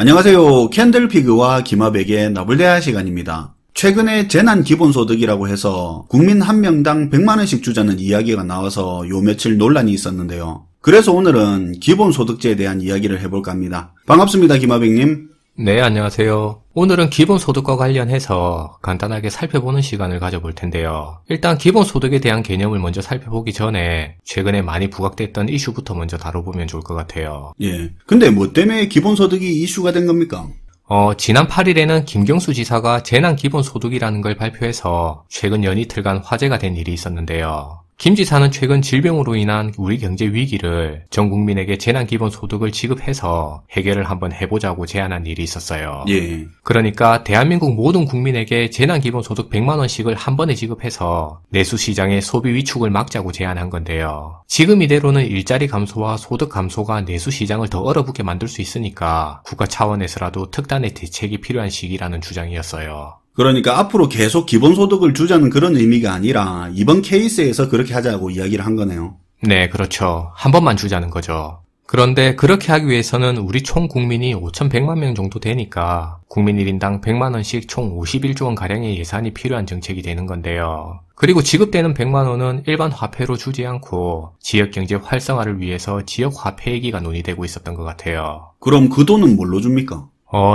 안녕하세요. 캔들피그와 김하백의 나불대화 시간입니다. 최근에 재난기본소득이라고 해서 국민 한 명당 100만원씩 주자는 이야기가 나와서 요 며칠 논란이 있었는데요. 그래서 오늘은 기본소득제에 대한 이야기를 해볼까 합니다. 반갑습니다, 김하백님. 네, 안녕하세요. 오늘은 기본소득과 관련해서 간단하게 살펴보는 시간을 가져볼 텐데요. 일단 기본소득에 대한 개념을 먼저 살펴보기 전에 최근에 많이 부각됐던 이슈부터 먼저 다뤄보면 좋을 것 같아요. 예. 근데 뭐 때문에 기본소득이 이슈가 된 겁니까? 지난 8일에는 김경수 지사가 재난기본소득이라는 걸 발표해서 최근 연이틀간 화제가 된 일이 있었는데요. 김 지사는 최근 질병으로 인한 우리 경제 위기를 전 국민에게 재난기본소득을 지급해서 해결을 한번 해보자고 제안한 일이 있었어요. 예. 그러니까 대한민국 모든 국민에게 재난기본소득 100만원씩을 한 번에 지급해서 내수시장의 소비 위축을 막자고 제안한 건데요. 지금 이대로는 일자리 감소와 소득 감소가 내수시장을 더 얼어붙게 만들 수 있으니까 국가 차원에서라도 특단의 대책이 필요한 시기라는 주장이었어요. 그러니까 앞으로 계속 기본소득을 주자는 그런 의미가 아니라 이번 케이스에서 그렇게 하자고 이야기를 한 거네요. 네, 그렇죠. 한 번만 주자는 거죠. 그런데 그렇게 하기 위해서는 우리 총 국민이 5,100만 명 정도 되니까 국민 1인당 100만원씩 총 51조 원가량의 예산이 필요한 정책이 되는 건데요. 그리고 지급되는 100만원은 일반 화폐로 주지 않고 지역경제 활성화를 위해서 지역화폐이기가 논의되고 있었던 것 같아요. 그럼 그 돈은 뭘로 줍니까?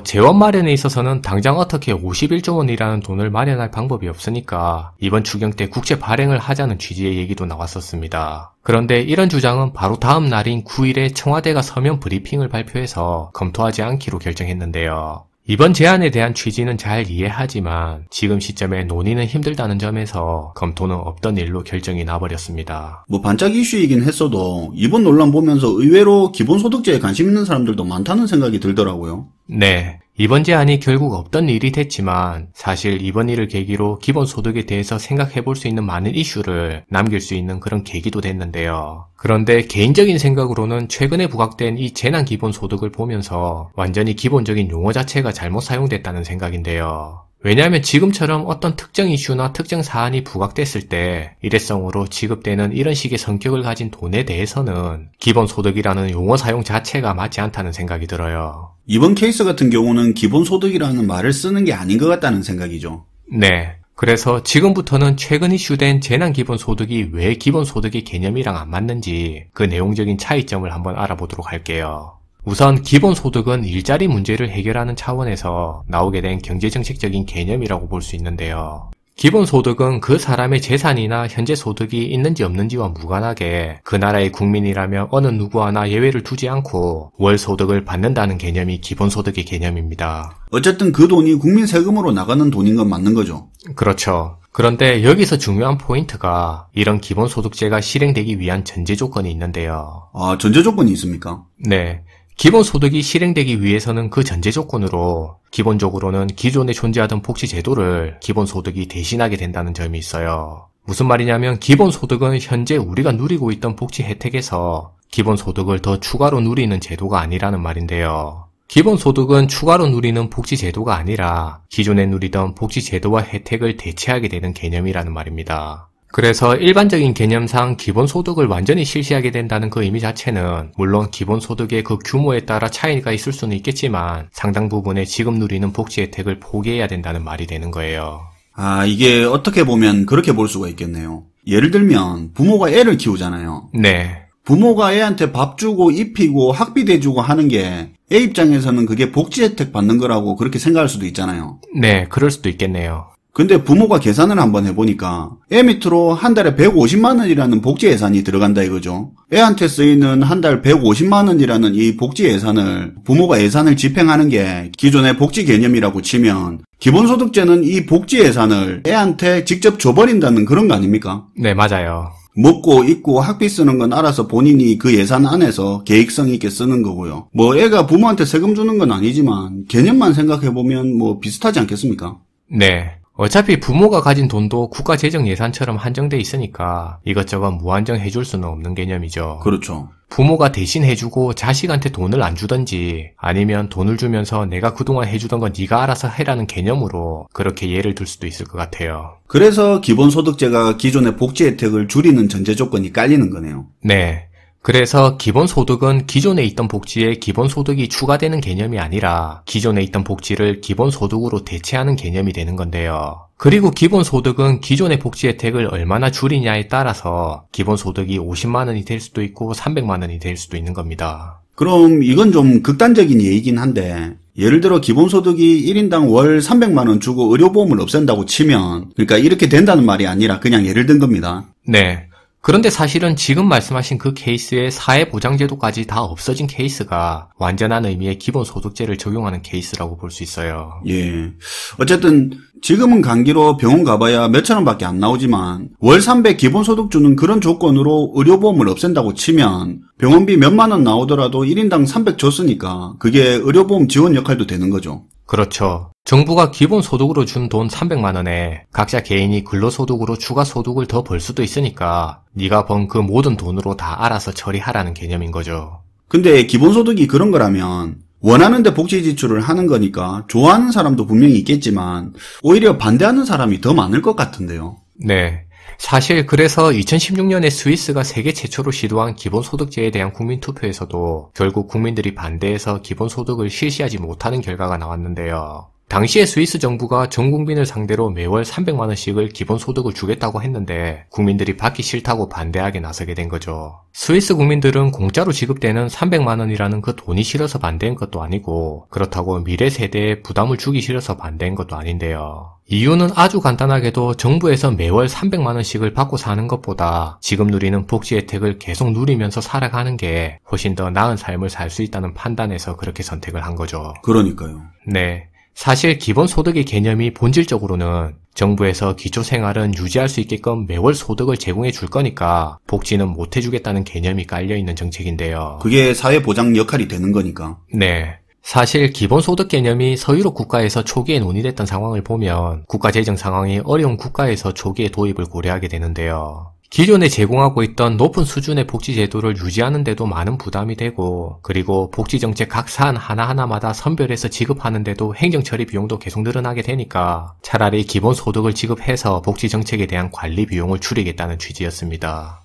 재원 마련에 있어서는 당장 어떻게 51조 원이라는 돈을 마련할 방법이 없으니까 이번 추경 때 국채 발행을 하자는 취지의 얘기도 나왔었습니다. 그런데 이런 주장은 바로 다음 날인 9일에 청와대가 서면 브리핑을 발표해서 검토하지 않기로 결정했는데요. 이번 제안에 대한 취지는 잘 이해하지만 지금 시점에 논의는 힘들다는 점에서 검토는 없던 일로 결정이 나버렸습니다. 뭐 반짝 이슈이긴 했어도 이번 논란 보면서 의외로 기본소득제에 관심 있는 사람들도 많다는 생각이 들더라고요. 네. 이번 제안이 결국 없던 일이 됐지만 사실 이번 일을 계기로 기본소득에 대해서 생각해볼 수 있는 많은 이슈를 남길 수 있는 그런 계기도 됐는데요. 그런데 개인적인 생각으로는 최근에 부각된 이 재난기본소득을 보면서 완전히 기본적인 용어 자체가 잘못 사용됐다는 생각인데요. 왜냐하면 지금처럼 어떤 특정 이슈나 특정 사안이 부각됐을 때 일회성으로 지급되는 이런 식의 성격을 가진 돈에 대해서는 기본소득이라는 용어 사용 자체가 맞지 않다는 생각이 들어요. 이번 케이스 같은 경우는 기본소득이라는 말을 쓰는 게 아닌 것 같다는 생각이죠. 네. 그래서 지금부터는 최근 이슈된 재난기본소득이 왜 기본소득의 개념이랑 안 맞는지 그 내용적인 차이점을 한번 알아보도록 할게요. 우선 기본소득은 일자리 문제를 해결하는 차원에서 나오게 된 경제정책적인 개념이라고 볼 수 있는데요. 기본소득은 그 사람의 재산이나 현재 소득이 있는지 없는지와 무관하게 그 나라의 국민이라면 어느 누구 하나 예외를 두지 않고 월 소득을 받는다는 개념이 기본소득의 개념입니다. 어쨌든 그 돈이 국민 세금으로 나가는 돈인 건 맞는 거죠. 그렇죠. 그런데 여기서 중요한 포인트가 이런 기본소득제가 실행되기 위한 전제 조건이 있는데요. 아, 전제 조건이 있습니까? 네. 기본소득이 실행되기 위해서는 그 전제 조건으로 기본적으로는 기존에 존재하던 복지제도를 기본소득이 대신하게 된다는 점이 있어요. 무슨 말이냐면 기본소득은 현재 우리가 누리고 있던 복지 혜택에서 기본소득을 더 추가로 누리는 제도가 아니라는 말인데요. 기본소득은 추가로 누리는 복지제도가 아니라 기존에 누리던 복지제도와 혜택을 대체하게 되는 개념이라는 말입니다. 그래서 일반적인 개념상 기본소득을 완전히 실시하게 된다는 그 의미 자체는 물론 기본소득의 그 규모에 따라 차이가 있을 수는 있겠지만 상당 부분의 지금 누리는 복지 혜택을 포기해야 된다는 말이 되는 거예요. 아, 이게 어떻게 보면 그렇게 볼 수가 있겠네요. 예를 들면 부모가 애를 키우잖아요. 네. 부모가 애한테 밥 주고 입히고 학비 대주고 하는 게 애 입장에서는 그게 복지 혜택 받는 거라고 그렇게 생각할 수도 있잖아요. 네, 그럴 수도 있겠네요. 근데 부모가 계산을 한번 해보니까 애 밑으로 한 달에 150만 원이라는 복지 예산이 들어간다 이거죠. 애한테 쓰이는 한 달 150만 원이라는 이 복지 예산을 부모가 예산을 집행하는 게 기존의 복지 개념이라고 치면 기본소득제는 이 복지 예산을 애한테 직접 줘버린다는 그런 거 아닙니까? 네, 맞아요. 먹고 입고 학비 쓰는 건 알아서 본인이 그 예산 안에서 계획성 있게 쓰는 거고요. 뭐 애가 부모한테 세금 주는 건 아니지만 개념만 생각해보면 뭐 비슷하지 않겠습니까? 네. 어차피 부모가 가진 돈도 국가 재정 예산처럼 한정돼 있으니까 이것저것 무한정 해줄 수는 없는 개념이죠. 그렇죠. 부모가 대신 해주고 자식한테 돈을 안 주던지 아니면 돈을 주면서 내가 그동안 해주던 건 네가 알아서 해라는 개념으로 그렇게 예를 들 수도 있을 것 같아요. 그래서 기본소득제가 기존의 복지 혜택을 줄이는 전제 조건이 깔리는 거네요. 네. 그래서 기본소득은 기존에 있던 복지에 기본소득이 추가되는 개념이 아니라 기존에 있던 복지를 기본소득으로 대체하는 개념이 되는 건데요. 그리고 기본소득은 기존의 복지 혜택을 얼마나 줄이냐에 따라서 기본소득이 50만 원이 될 수도 있고 300만 원이 될 수도 있는 겁니다. 그럼 이건 좀 극단적인 예이긴 한데 예를 들어 기본소득이 1인당 월 300만 원 주고 의료보험을 없앤다고 치면 그러니까 이렇게 된다는 말이 아니라 그냥 예를 든 겁니다. 네. 그런데 사실은 지금 말씀하신 그 케이스에 사회보장제도까지 다 없어진 케이스가 완전한 의미의 기본소득제를 적용하는 케이스라고 볼 수 있어요. 예. 어쨌든 지금은 감기로 병원 가봐야 몇천 원밖에 안 나오지만 월 300 기본소득 주는 그런 조건으로 의료보험을 없앤다고 치면 병원비 몇만 원 나오더라도 1인당 300 줬으니까 그게 의료보험 지원 역할도 되는 거죠. 그렇죠. 정부가 기본소득으로 준 돈 300만 원에 각자 개인이 근로소득으로 추가소득을 더 벌 수도 있으니까 네가 번 그 모든 돈으로 다 알아서 처리하라는 개념인 거죠. 근데 기본소득이 그런 거라면 원하는데 복지 지출을 하는 거니까 좋아하는 사람도 분명히 있겠지만 오히려 반대하는 사람이 더 많을 것 같은데요. 네. 사실 그래서 2016년에 스위스가 세계 최초로 시도한 기본소득제에 대한 국민투표에서도 결국 국민들이 반대해서 기본소득을 실시하지 못하는 결과가 나왔는데요. 당시에 스위스 정부가 전 국민을 상대로 매월 300만 원씩을 기본소득을 주겠다고 했는데 국민들이 받기 싫다고 반대하게 나서게 된 거죠. 스위스 국민들은 공짜로 지급되는 300만 원이라는 그 돈이 싫어서 반대한 것도 아니고 그렇다고 미래 세대에 부담을 주기 싫어서 반대한 것도 아닌데요. 이유는 아주 간단하게도 정부에서 매월 300만 원씩을 받고 사는 것보다 지금 누리는 복지 혜택을 계속 누리면서 살아가는 게 훨씬 더 나은 삶을 살 수 있다는 판단에서 그렇게 선택을 한 거죠. 그러니까요. 네. 사실 기본소득의 개념이 본질적으로는 정부에서 기초생활은 유지할 수 있게끔 매월 소득을 제공해 줄 거니까 복지는 못 해주겠다는 개념이 깔려있는 정책인데요. 그게 사회보장 역할이 되는 거니까. 네. 사실 기본소득 개념이 서유럽 국가에서 초기에 논의됐던 상황을 보면 국가재정 상황이 어려운 국가에서 초기에 도입을 고려하게 되는데요. 기존에 제공하고 있던 높은 수준의 복지제도를 유지하는데도 많은 부담이 되고 그리고 복지정책 각 사안 하나하나마다 선별해서 지급하는데도 행정처리 비용도 계속 늘어나게 되니까 차라리 기본소득을 지급해서 복지정책에 대한 관리 비용을 줄이겠다는 취지였습니다.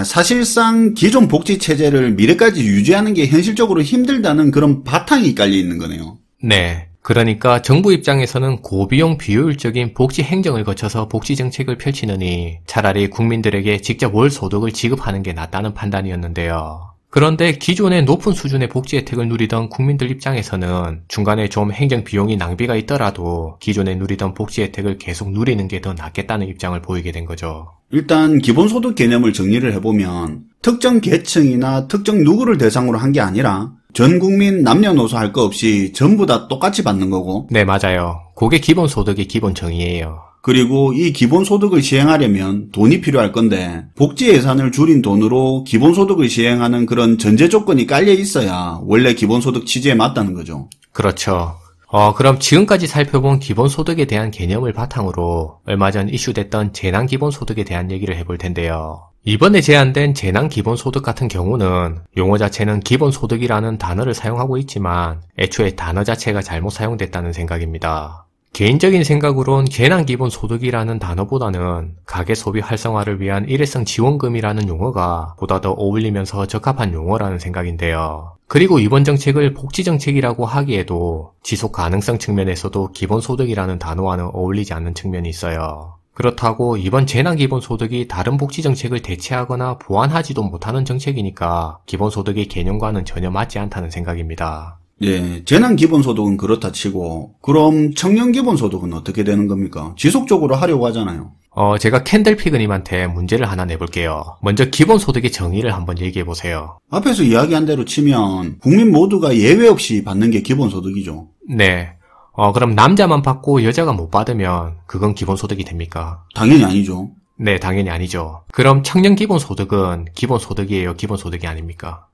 사실상 기존 복지체제를 미래까지 유지하는 게 현실적으로 힘들다는 그런 바탕이 깔려 있는 거네요. 네. 그러니까 정부 입장에서는 고비용 비효율적인 복지 행정을 거쳐서 복지 정책을 펼치느니 차라리 국민들에게 직접 월 소득을 지급하는 게 낫다는 판단이었는데요. 그런데 기존의 높은 수준의 복지 혜택을 누리던 국민들 입장에서는 중간에 좀 행정 비용이 낭비가 있더라도 기존에 누리던 복지 혜택을 계속 누리는 게 더 낫겠다는 입장을 보이게 된 거죠. 일단 기본소득 개념을 정리를 해보면 특정 계층이나 특정 누구를 대상으로 한 게 아니라 전 국민 남녀노소 할 거 없이 전부 다 똑같이 받는 거고. 네, 맞아요. 그게 기본소득의 기본 정의예요. 그리고 이 기본소득을 시행하려면 돈이 필요할 건데 복지 예산을 줄인 돈으로 기본소득을 시행하는 그런 전제 조건이 깔려 있어야 원래 기본소득 취지에 맞다는 거죠. 그렇죠. 그럼 지금까지 살펴본 기본소득에 대한 개념을 바탕으로 얼마 전 이슈됐던 재난기본소득에 대한 얘기를 해볼 텐데요. 이번에 제안된 재난기본소득 같은 경우는 용어 자체는 기본소득이라는 단어를 사용하고 있지만 애초에 단어 자체가 잘못 사용됐다는 생각입니다. 개인적인 생각으론 재난기본소득이라는 단어보다는 가계소비 활성화를 위한 일회성 지원금이라는 용어가 보다 더 어울리면서 적합한 용어라는 생각인데요. 그리고 이번 정책을 복지정책이라고 하기에도 지속가능성 측면에서도 기본소득이라는 단어와는 어울리지 않는 측면이 있어요. 그렇다고 이번 재난기본소득이 다른 복지정책을 대체하거나 보완하지도 못하는 정책이니까 기본소득의 개념과는 전혀 맞지 않다는 생각입니다. 예, 재난기본소득은 그렇다 치고 그럼 청년기본소득은 어떻게 되는 겁니까? 지속적으로 하려고 하잖아요. 제가 캔들피그님한테 문제를 하나 내볼게요. 먼저 기본소득의 정의를 한번 얘기해보세요. 앞에서 이야기한 대로 치면 국민 모두가 예외 없이 받는 게 기본소득이죠. 네. 그럼 남자만 받고 여자가 못 받으면 그건 기본소득이 됩니까? 당연히 아니죠. 네, 당연히 아니죠. 그럼 청년기본소득은 기본소득이에요, 기본소득이 아닙니까?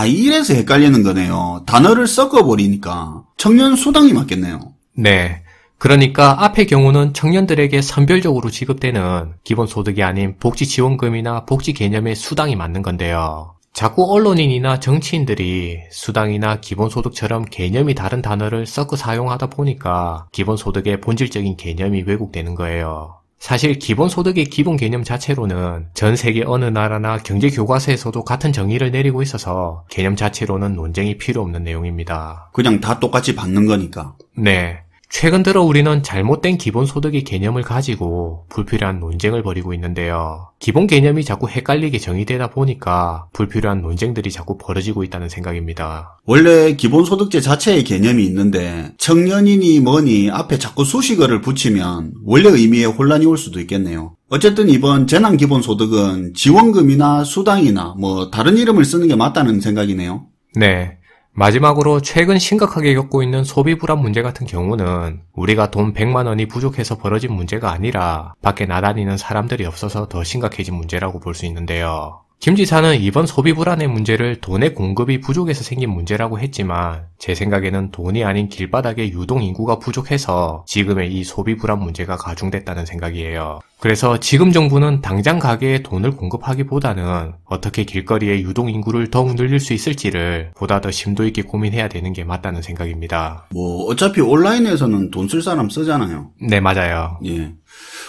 이래서 헷갈리는 거네요. 단어를 섞어버리니까 청년수당이 맞겠네요. 네. 그러니까 앞의 경우는 청년들에게 선별적으로 지급되는 기본소득이 아닌 복지지원금이나 복지 개념의 수당이 맞는 건데요. 자꾸 언론인이나 정치인들이 수당이나 기본소득처럼 개념이 다른 단어를 섞어 사용하다 보니까 기본소득의 본질적인 개념이 왜곡되는 거예요. 사실 기본소득의 기본 개념 자체로는 전 세계 어느 나라나 경제교과서에서도 같은 정의를 내리고 있어서 개념 자체로는 논쟁이 필요 없는 내용입니다. 그냥 다 똑같이 받는 거니까. 네. 최근 들어 우리는 잘못된 기본소득의 개념을 가지고 불필요한 논쟁을 벌이고 있는데요. 기본 개념이 자꾸 헷갈리게 정의되다 보니까 불필요한 논쟁들이 자꾸 벌어지고 있다는 생각입니다. 원래 기본소득제 자체의 개념이 있는데 청년이니 뭐니 앞에 자꾸 수식어를 붙이면 원래 의미에 혼란이 올 수도 있겠네요. 어쨌든 이번 재난기본소득은 지원금이나 수당이나 뭐 다른 이름을 쓰는 게 맞다는 생각이네요. 네. 마지막으로 최근 심각하게 겪고 있는 소비 불안 문제 같은 경우는 우리가 돈 100만 원이 부족해서 벌어진 문제가 아니라 밖에 나다니는 사람들이 없어서 더 심각해진 문제라고 볼 수 있는데요. 김 지사는 이번 소비 불안의 문제를 돈의 공급이 부족해서 생긴 문제라고 했지만 제 생각에는 돈이 아닌 길바닥에 유동 인구가 부족해서 지금의 이 소비 불안 문제가 가중됐다는 생각이에요. 그래서 지금 정부는 당장 가게에 돈을 공급하기보다는 어떻게 길거리에 유동 인구를 더욱 늘릴 수 있을지를 보다 더 심도 있게 고민해야 되는 게 맞다는 생각입니다. 뭐 어차피 온라인에서는 돈 쓸 사람 쓰잖아요. 네, 맞아요. 예.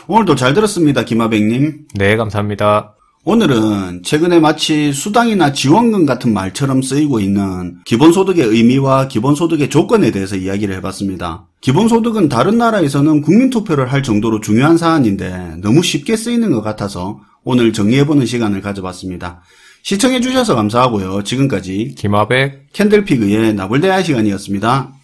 오늘도 잘 들었습니다, 김하백님. 네, 감사합니다. 오늘은 최근에 마치 수당이나 지원금 같은 말처럼 쓰이고 있는 기본소득의 의미와 기본소득의 조건에 대해서 이야기를 해봤습니다. 기본소득은 다른 나라에서는 국민투표를 할 정도로 중요한 사안인데 너무 쉽게 쓰이는 것 같아서 오늘 정리해보는 시간을 가져봤습니다. 시청해주셔서 감사하고요. 지금까지 김하백 캔들피그의 나불대화 시간이었습니다.